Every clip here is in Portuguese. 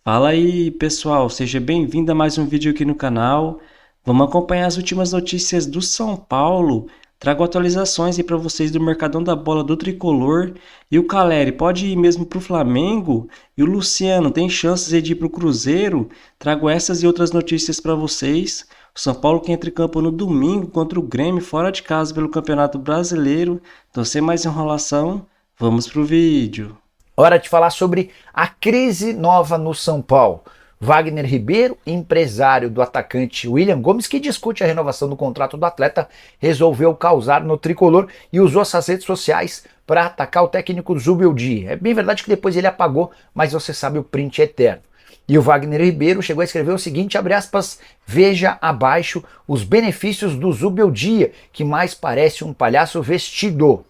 Fala aí, pessoal, seja bem-vindo a mais um vídeo aqui no canal. Vamos acompanhar as últimas notícias do São Paulo. Trago atualizações aí para vocês do Mercadão da Bola do Tricolor. E o Caleri pode ir mesmo para o Flamengo? E o Luciano tem chances de ir para o Cruzeiro? Trago essas e outras notícias para vocês. O São Paulo que entra em campo no domingo contra o Grêmio fora de casa pelo Campeonato Brasileiro. Então, sem mais enrolação, vamos pro vídeo. Hora de falar sobre a crise nova no São Paulo. Wagner Ribeiro, empresário do atacante William Gomes, que discute a renovação do contrato do atleta, resolveu causar no tricolor e usou suas redes sociais para atacar o técnico Zubeldia. É bem verdade que depois ele apagou, mas você sabe, o print é eterno. E o Wagner Ribeiro chegou a escrever o seguinte, abre aspas, veja abaixo os benefícios do Zubeldia, que mais parece um palhaço vestido.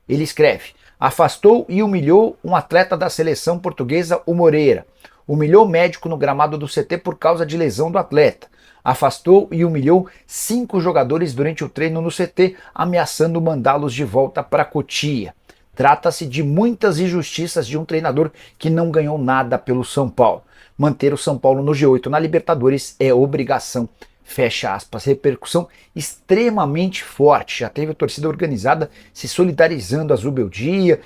Ele escreve: afastou e humilhou um atleta da seleção portuguesa, o Moreira. Humilhou o médico no gramado do CT por causa de lesão do atleta. Afastou e humilhou 5 jogadores durante o treino no CT, ameaçando mandá-los de volta para Cotia. Trata-se de muitas injustiças de um treinador que não ganhou nada pelo São Paulo. Manter o São Paulo no G8 na Libertadores é obrigação. Fecha aspas, repercussão extremamente forte. Já teve a torcida organizada se solidarizando a Zubeldia.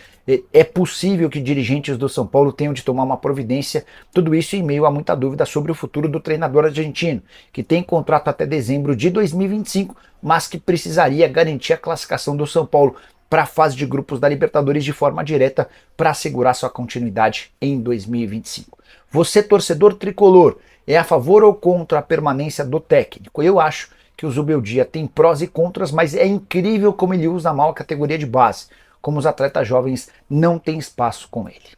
É possível que dirigentes do São Paulo tenham de tomar uma providência, tudo isso em meio a muita dúvida sobre o futuro do treinador argentino, que tem contrato até dezembro de 2025, mas que precisaria garantir a classificação do São Paulo para a fase de grupos da Libertadores de forma direta para assegurar sua continuidade em 2025. Você, torcedor tricolor, é a favor ou contra a permanência do técnico? Eu acho que o Zubeldia tem prós e contras, mas é incrível como ele usa mal a categoria de base, como os atletas jovens não têm espaço com ele.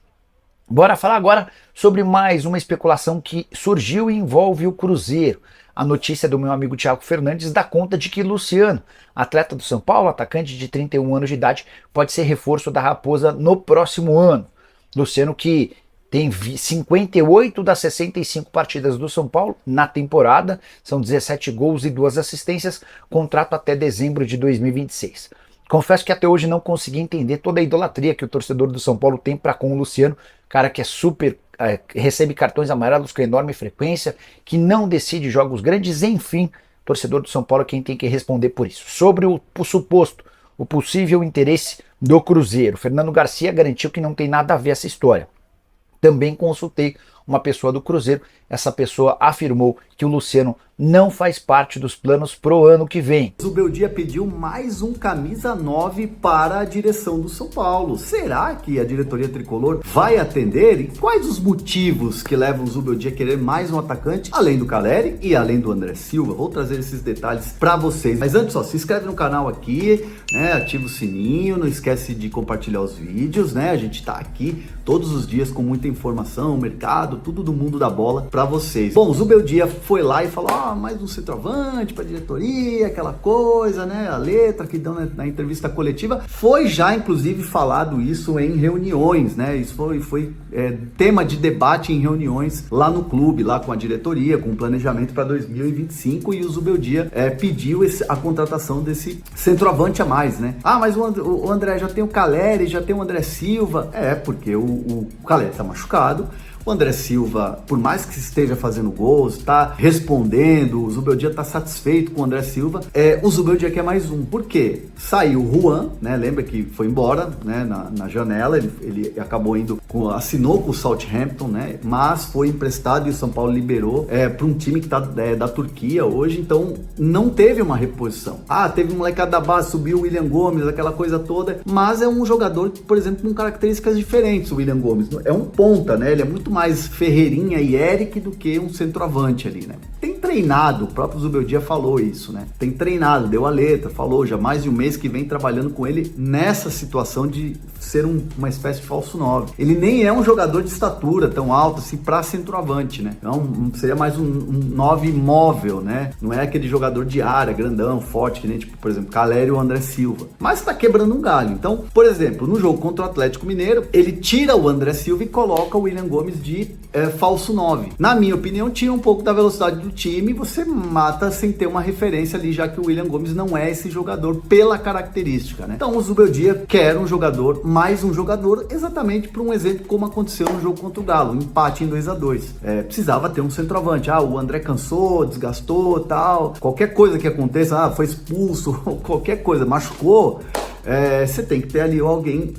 Bora falar agora sobre mais uma especulação que surgiu e envolve o Cruzeiro. A notícia do meu amigo Thiago Fernandes dá conta de que Luciano, atleta do São Paulo, atacante de 31 anos de idade, pode ser reforço da Raposa no próximo ano. Luciano que tem 58 das 65 partidas do São Paulo na temporada, são 17 gols e 2 assistências, contrato até dezembro de 2026. Confesso que até hoje não consegui entender toda a idolatria que o torcedor do São Paulo tem para com o Luciano, cara que é super, recebe cartões amarelos com enorme frequência, que não decide jogos grandes, enfim, torcedor do São Paulo é quem tem que responder por isso. Sobre o suposto, o possível interesse do Cruzeiro, Fernando Garcia garantiu que não tem nada a ver essa história. Também consultei uma pessoa do Cruzeiro, essa pessoa afirmou que o Luciano não faz parte dos planos pro ano que vem. O Zubeldia pediu mais um camisa 9 para a direção do São Paulo. Será que a diretoria tricolor vai atender? E quais os motivos que levam o Zubeldia a querer mais um atacante, além do Caleri e além do André Silva? Vou trazer esses detalhes para vocês. Mas antes, se inscreve no canal aqui, né? Ativa o sininho, não esquece de compartilhar os vídeos, né? A gente tá aqui todos os dias com muita informação, mercado, tudo do mundo da bola para vocês. Bom, o Zubeldia foi lá e falou, mais um centroavante para diretoria, aquela coisa, né? A letra que dão na entrevista coletiva. Foi já, inclusive, falado isso em reuniões, né? Isso foi tema de debate em reuniões lá no clube, lá com a diretoria, com o planejamento para 2025, e o Zubeldia pediu a contratação desse centroavante a mais, né? Mas o André já tem o Caleri, já tem o André Silva. Porque o Caleri tá machucado. O André Silva, por mais que esteja fazendo gols, está respondendo, o Zubeldia está satisfeito com o André Silva, o Zubeldia quer mais um. Por quê? Saiu o Juan, né? Lembra que foi embora, né? na janela, ele acabou assinou com o Southampton, né? Mas foi emprestado e o São Paulo liberou para um time que está da Turquia hoje, então não teve uma reposição. Teve um molecada da base, subiu o William Gomes, aquela coisa toda, mas é um jogador, por exemplo, com características diferentes, o William Gomes. É um ponta, né? Ele é muito mais Ferreirinha e Eric do que um centroavante ali, né? Tem treinado, o próprio Zubeldia falou isso, né? Tem treinado, deu a letra, falou já mais de um mês que vem trabalhando com ele nessa situação de ser uma espécie de falso 9. Ele nem é um jogador de estatura tão alta assim para centroavante, né? Então seria mais um 9 móvel, né? Não é aquele jogador de área, grandão, forte, que nem tipo, por exemplo, Caleri ou André Silva. Mas tá quebrando um galho. Então, por exemplo, no jogo contra o Atlético Mineiro, ele tira o André Silva e coloca o William Gomes de falso 9. Na minha opinião, tira um pouco da velocidade do time e você mata sem ter uma referência ali, já que o William Gomes não é esse jogador pela característica, né? Então o Zubeldia quer um jogador mais um jogador, exatamente por um exemplo como aconteceu no jogo contra o Galo, um empate em 2-2. Precisava ter um centroavante. O André cansou, desgastou, tal. Qualquer coisa que aconteça, foi expulso, qualquer coisa, machucou. Você tem que ter ali alguém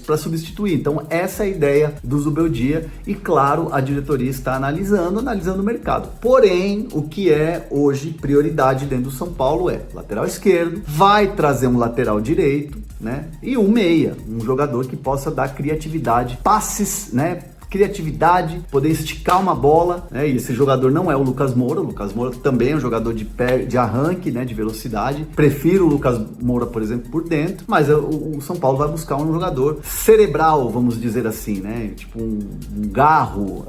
para substituir. Então essa é a ideia do Zubeldia e claro, a diretoria está analisando o mercado. Porém, o que é hoje prioridade dentro do São Paulo é lateral esquerdo, vai trazer um lateral direito, né? E um meia, um jogador que possa dar criatividade, passes, né? Criatividade, poder esticar uma bola, né? E esse jogador não é o Lucas Moura. O Lucas Moura também é um jogador de arranque, né? De velocidade. Prefiro o Lucas Moura, por exemplo, por dentro, mas o São Paulo vai buscar um jogador cerebral, vamos dizer assim, né? Tipo um Garro,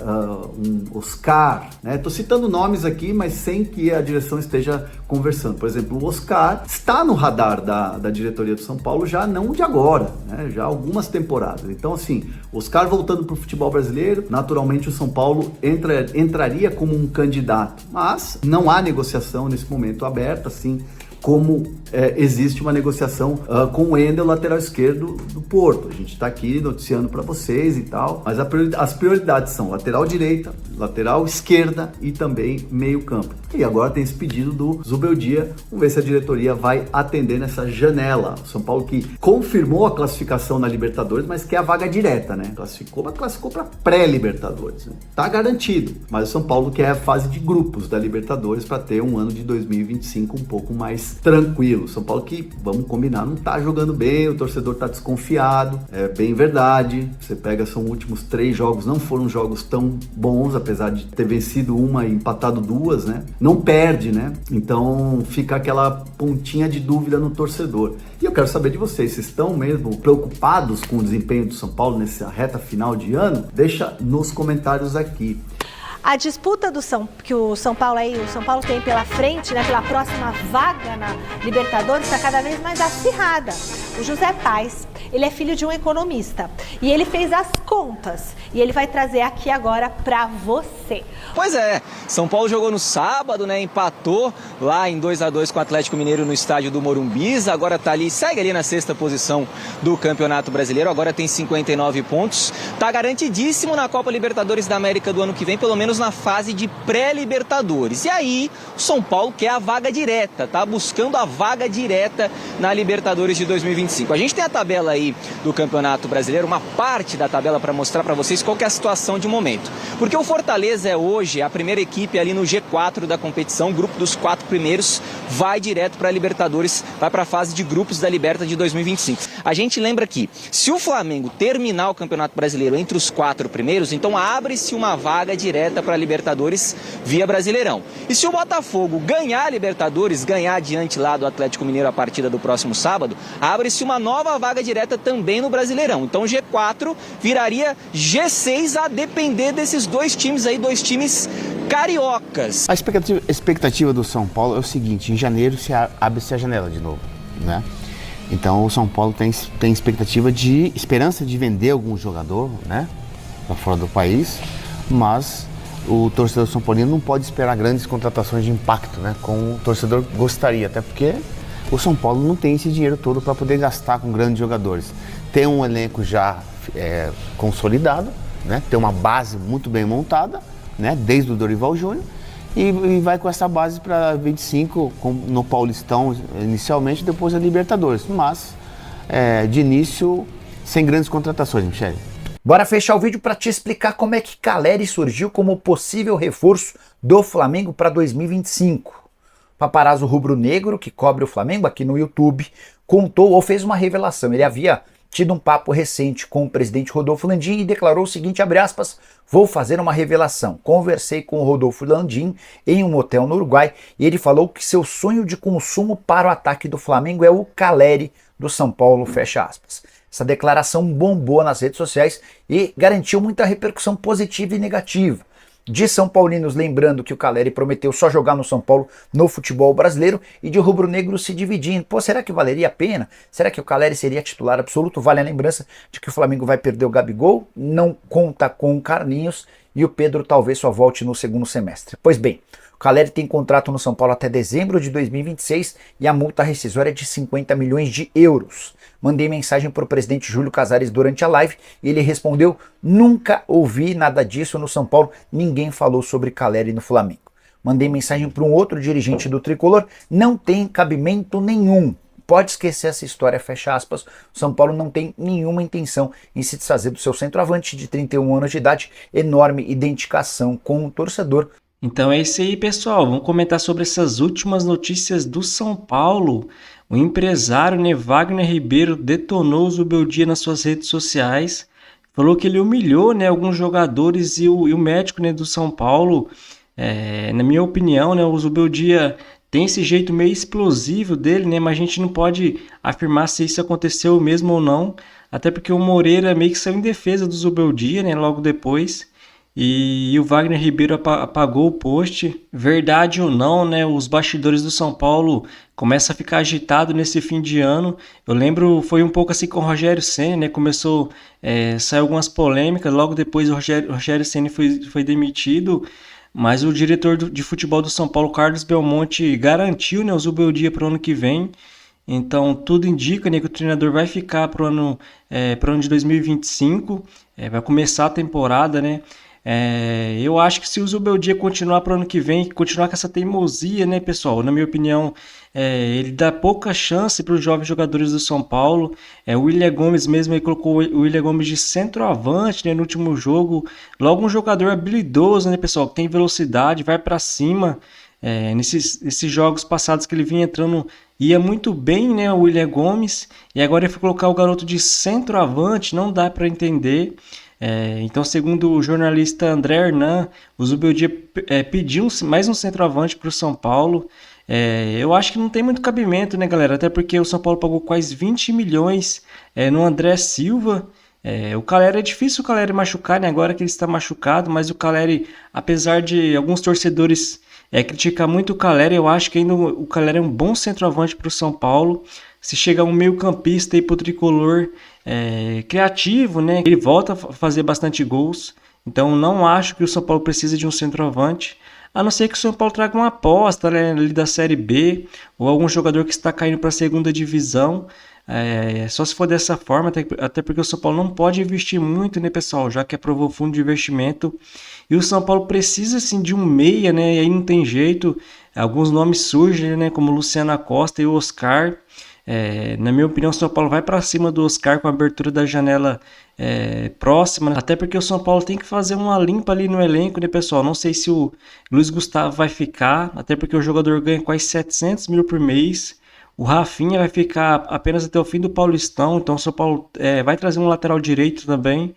um Oscar, né? Tô citando nomes aqui, mas sem que a direção esteja conversando. Por exemplo, o Oscar está no radar da diretoria do São Paulo já não de agora, né? Já há algumas temporadas. Então, assim, o Oscar voltando para o futebol brasileiro, naturalmente o São Paulo entraria como um candidato, mas não há negociação nesse momento aberta, assim como existe uma negociação com o Wendel, lateral esquerdo do Porto. A gente está aqui noticiando para vocês e tal, mas as prioridades são lateral direita, lateral esquerda e também meio campo. E agora tem esse pedido do Zubeldia, vamos ver se a diretoria vai atender nessa janela. O São Paulo que confirmou a classificação na Libertadores, mas quer a vaga direta, né? Classificou para pré-Libertadores, né? Tá garantido, mas o São Paulo quer a fase de grupos da Libertadores para ter um ano de 2025 um pouco mais tranquilo. São Paulo que, vamos combinar, não tá jogando bem, o torcedor tá desconfiado, é bem verdade. Você pega, são últimos 3 jogos, não foram jogos tão bons, apesar de ter vencido uma e empatado 2, né? Não perde, né? Então fica aquela pontinha de dúvida no torcedor. E eu quero saber de vocês, vocês estão mesmo preocupados com o desempenho do São Paulo nessa reta final de ano? Deixa nos comentários aqui. A disputa que o São Paulo tem pela frente, né, pela próxima vaga na Libertadores, está cada vez mais acirrada. O José Paes, ele é filho de um economista e ele fez as contas e ele vai trazer aqui agora para você. Pois é, São Paulo jogou no sábado, né, empatou lá em 2-2 com o Atlético Mineiro no estádio do Morumbis, agora segue ali na 6ª posição do Campeonato Brasileiro, agora tem 59 pontos, tá garantidíssimo na Copa Libertadores da América do ano que vem, pelo menos na fase de pré-Libertadores. E aí, o São Paulo quer a vaga direta, tá buscando a vaga direta na Libertadores de 2025. A gente tem a tabela aí do Campeonato Brasileiro, uma parte da tabela para mostrar para vocês qual que é a situação de momento. Porque o Fortaleza é hoje a primeira equipe ali no G4 da competição, o grupo dos 4 primeiros vai direto para a Libertadores, vai para a fase de grupos da Liberta de 2025. A gente lembra que se o Flamengo terminar o Campeonato Brasileiro entre os 4 primeiros, então abre-se uma vaga direta para a Libertadores via Brasileirão. E se o Botafogo ganhar a Libertadores, ganhar diante lá do Atlético Mineiro a partida do próximo sábado, abre-se uma nova vaga direta também no Brasileirão. Então G4 viraria G6 a depender desses 2 times aí, 2 times cariocas. A expectativa do São Paulo é o seguinte: em janeiro abre-se a janela de novo, né? Então o São Paulo tem esperança de vender algum jogador, né, para fora do país, mas o torcedor São Paulino não pode esperar grandes contratações de impacto, né, como o torcedor gostaria, até porque o São Paulo não tem esse dinheiro todo para poder gastar com grandes jogadores. Tem um elenco já consolidado, né, tem uma base muito bem montada, né, desde o Dorival Júnior, e vai com essa base para 25 no Paulistão inicialmente, depois a Libertadores, mas de início sem grandes contratações, Michele. Bora fechar o vídeo para te explicar como é que Calleri surgiu como possível reforço do Flamengo para 2025. Paparazzo rubro-negro, que cobre o Flamengo aqui no YouTube, contou ou fez uma revelação. Ele havia tido um papo recente com o presidente Rodolfo Landim e declarou o seguinte, abre aspas, vou fazer uma revelação. Conversei com o Rodolfo Landim em um hotel no Uruguai e ele falou que seu sonho de consumo para o ataque do Flamengo é o Calleri do São Paulo, fecha aspas. Essa declaração bombou nas redes sociais e garantiu muita repercussão positiva e negativa. De São Paulinos lembrando que o Calleri prometeu só jogar no São Paulo no futebol brasileiro e de rubro-negro se dividindo. Pô, será que valeria a pena? Será que o Calleri seria titular absoluto? Vale a lembrança de que o Flamengo vai perder o Gabigol, não conta com o Carlinhos e o Pedro talvez só volte no segundo semestre. Pois bem, o Caleri tem contrato no São Paulo até dezembro de 2026 e a multa rescisória é de 50 milhões de euros. Mandei mensagem para o presidente Júlio Casares durante a live e ele respondeu: nunca ouvi nada disso no São Paulo, ninguém falou sobre Caleri no Flamengo. Mandei mensagem para um outro dirigente do Tricolor: não tem cabimento nenhum. Pode esquecer essa história, fecha aspas. O São Paulo não tem nenhuma intenção em se desfazer do seu centroavante de 31 anos de idade, enorme identificação com o torcedor. Então é isso aí, pessoal. Vamos comentar sobre essas últimas notícias do São Paulo. O empresário, né, Wagner Ribeiro, detonou o Zubeldia nas suas redes sociais. Falou que ele humilhou, né, alguns jogadores e o médico, né, do São Paulo. Na minha opinião, né, o Zubeldia tem esse jeito meio explosivo dele, né, mas a gente não pode afirmar se isso aconteceu mesmo ou não. Até porque o Moreira meio que saiu em defesa do Zubeldia, né, logo depois. E o Wagner Ribeiro apagou o post. Verdade ou não, né? Os bastidores do São Paulo começam a ficar agitados nesse fim de ano. Eu lembro, foi um pouco assim com o Rogério Ceni, né? Começou a sair algumas polêmicas. Logo depois o Rogério Ceni foi demitido. Mas o diretor de futebol do São Paulo, Carlos Belmonte, garantiu, né, o Zubeldia para o ano que vem. Então tudo indica, né, que o treinador vai ficar para o ano de 2025. Vai começar a temporada, né? Eu acho que se o Zubeldia continuar para o ano que vem, continuar com essa teimosia, né, pessoal? Na minha opinião, ele dá pouca chance para os jovens jogadores do São Paulo. O William Gomes mesmo, ele colocou o William Gomes de centroavante, né, no último jogo. Logo um jogador habilidoso, né, pessoal? Que tem velocidade, vai para cima. Nesses jogos passados que ele vinha entrando, ia muito bem, né, o William Gomes. E agora ele foi colocar o garoto de centroavante, não dá para entender. Então, segundo o jornalista André Hernan, o Zubeldia pediu mais um centroavante para o São Paulo. Eu acho que não tem muito cabimento, né, galera? Até porque o São Paulo pagou quase 20 milhões no André Silva. O Caleri, é difícil o Caleri machucar, né? Agora que ele está machucado, mas o Caleri, apesar de alguns torcedores criticar muito o Caleri, eu acho que ainda o Caleri é um bom centroavante para o São Paulo. Se chegar um meio campista aí pro Tricolor criativo, né, ele volta a fazer bastante gols. Então não acho que o São Paulo precisa de um centroavante, a não ser que o São Paulo traga uma aposta, né, ali da Série B, ou algum jogador que está caindo para a segunda divisão. Só se for dessa forma, até porque o São Paulo não pode investir muito, né, pessoal, já que aprovou o fundo de investimento. E o São Paulo precisa, assim, de um meia, né, e aí não tem jeito. Alguns nomes surgem, né, como Luciano Acosta e o Oscar. Na minha opinião, o São Paulo vai para cima do Oscar com a abertura da janela próxima, até porque o São Paulo tem que fazer uma limpa ali no elenco, né, pessoal? Não sei se o Luiz Gustavo vai ficar, até porque o jogador ganha quase 700 mil por mês. O Rafinha vai ficar apenas até o fim do Paulistão, então o São Paulo vai trazer um lateral direito também.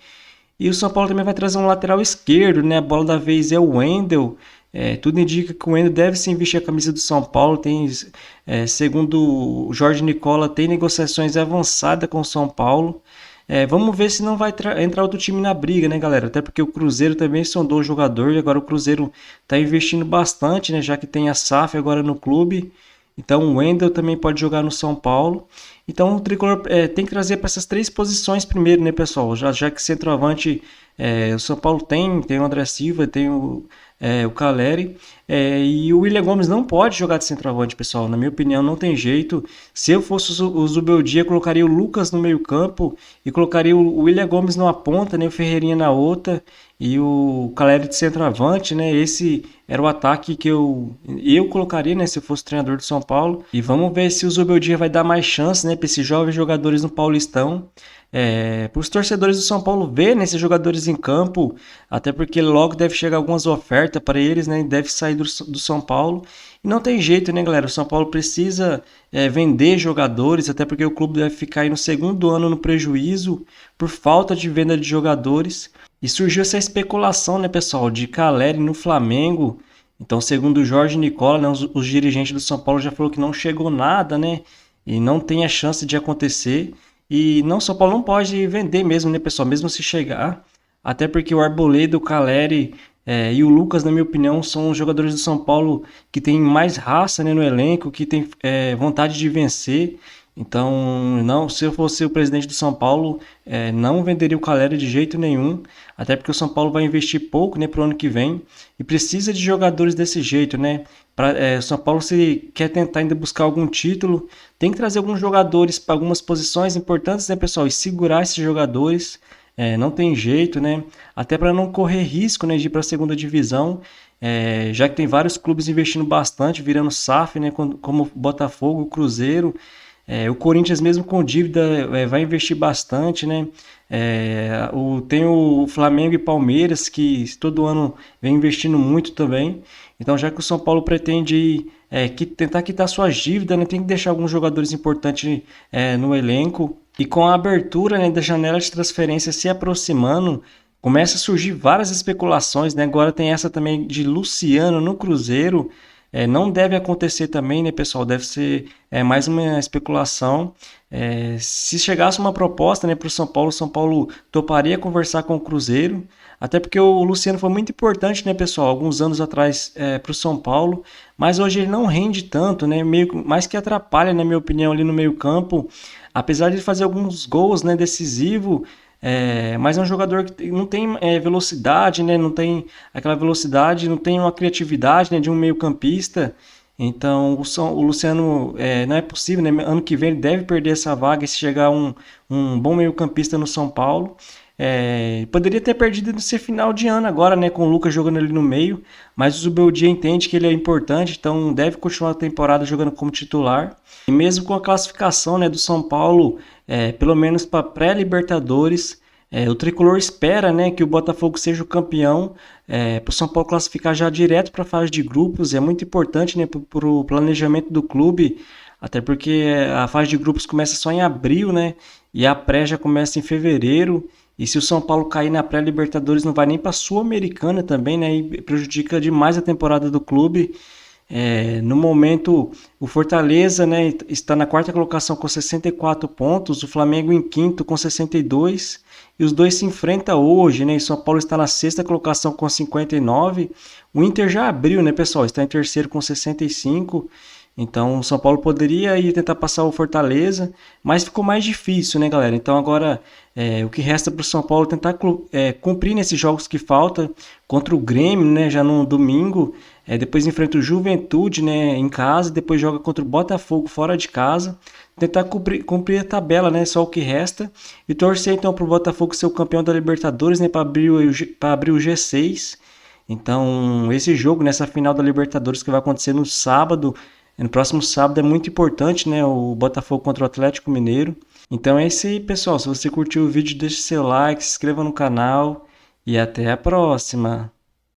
E o São Paulo também vai trazer um lateral esquerdo, né? A bola da vez é o Wendel. Tudo indica que o Wendel deve sim vestir a camisa do São Paulo. Segundo o Jorge Nicola, tem negociações avançadas com o São Paulo. Vamos ver se não vai entrar outro time na briga, né, galera? Até porque o Cruzeiro também sondou o jogador e agora o Cruzeiro está investindo bastante, né? Já que tem a SAF agora no clube. Então o Wendel também pode jogar no São Paulo. Então o Tricolor tem que trazer para essas três posições primeiro, né, pessoal? Já que centroavante o São Paulo tem o André Silva, tem o Caleri, e o William Gomes não pode jogar de centroavante, pessoal. Na minha opinião, não tem jeito. Se eu fosse o Zubeldia, colocaria o Lucas no meio campo e colocaria o William Gomes numa ponta, né, o Ferreirinha na outra e o Caleri de centroavante, né? Esse era o ataque que eu colocaria, né, se eu fosse treinador do São Paulo. E vamos ver se o Zubeldia vai dar mais chance, né, para esses jovens jogadores no Paulistão. Para os torcedores do São Paulo ver, né, esses jogadores em campo, até porque logo deve chegar algumas ofertas para eles, né, deve sair do São Paulo. E não tem jeito, né, galera? O São Paulo precisa vender jogadores, até porque o clube deve ficar aí no segundo ano no prejuízo por falta de venda de jogadores. E surgiu essa especulação, né, pessoal, de Caleri no Flamengo. Então, segundo o Jorge Nicola, né, os dirigentes do São Paulo já falou que não chegou nada, né, e não tem a chance de acontecer. E não, São Paulo não pode vender mesmo, né, pessoal, mesmo se chegar. Até porque o Arboleda, o Caleri e o Lucas, na minha opinião, são os jogadores do São Paulo que têm mais raça, né, no elenco, que tem vontade de vencer. Então, não, se eu fosse o presidente do São Paulo, não venderia o Calleri de jeito nenhum, até porque o São Paulo vai investir pouco, né, para o ano que vem e precisa de jogadores desse jeito, né? O São Paulo, se quer tentar ainda buscar algum título, tem que trazer alguns jogadores para algumas posições importantes, né, pessoal? E segurar esses jogadores, não tem jeito, né? Até para não correr risco, né, de ir para a segunda divisão, já que tem vários clubes investindo bastante, virando SAF, né, como Botafogo, o Cruzeiro. O Corinthians mesmo com dívida vai investir bastante, né? Tem o Flamengo e Palmeiras que todo ano vem investindo muito também. Então, já que o São Paulo pretende tentar quitar suas dívidas, né, tem que deixar alguns jogadores importantes no elenco. E com a abertura, né, da janela de transferência se aproximando, começa a surgir várias especulações, né? Agora tem essa também de Luciano no Cruzeiro. Não deve acontecer também, né, pessoal? Deve ser mais uma especulação. Se chegasse uma proposta, né, para o São Paulo toparia conversar com o Cruzeiro, até porque o Luciano foi muito importante, né, pessoal, alguns anos atrás para o São Paulo, mas hoje ele não rende tanto, né, meio mais que atrapalha, na minha opinião, ali no meio campo, apesar de fazer alguns gols, né, decisivo. Mas é um jogador que não tem velocidade, né? Não tem aquela velocidade, não tem uma criatividade, né, de um meio-campista. Então o Luciano não é possível, né? Ano que vem ele deve perder essa vaga se chegar um bom meio-campista no São Paulo. Poderia ter perdido nesse final de ano agora, né, com o Lucas jogando ali no meio, mas o Zubeldia entende que ele é importante, então deve continuar a temporada jogando como titular. E mesmo com a classificação, né, do São Paulo, pelo menos para pré-Libertadores, o Tricolor espera, né, que o Botafogo seja o campeão, para o São Paulo classificar já direto para a fase de grupos. É muito importante, né, para o planejamento do clube, até porque a fase de grupos começa só em abril, né, e a pré já começa em fevereiro. E se o São Paulo cair na pré-Libertadores, não vai nem para a Sul-Americana também, né? E prejudica demais a temporada do clube. No momento, o Fortaleza, né, está na quarta colocação com 64 pontos, o Flamengo em quinto com 62, e os dois se enfrentam hoje, né? E São Paulo está na sexta colocação com 59. O Inter já abriu, né, pessoal? Está em terceiro com 65. Então, o São Paulo poderia ir tentar passar o Fortaleza, mas ficou mais difícil, né, galera? Então, agora, o que resta para o São Paulo é tentar cumprir nesses jogos que falta contra o Grêmio, né, já no domingo. Depois enfrenta o Juventude, né, em casa, depois joga contra o Botafogo fora de casa. Tentar cumprir a tabela, né, só o que resta. E torcer, então, para o Botafogo ser o campeão da Libertadores, né, para abrir o G6. Então, esse jogo, nessa final da Libertadores que vai acontecer no sábado, no próximo sábado, é muito importante, né? O Botafogo contra o Atlético Mineiro. Então é isso aí, pessoal. Se você curtiu o vídeo, deixe seu like, se inscreva no canal e até a próxima.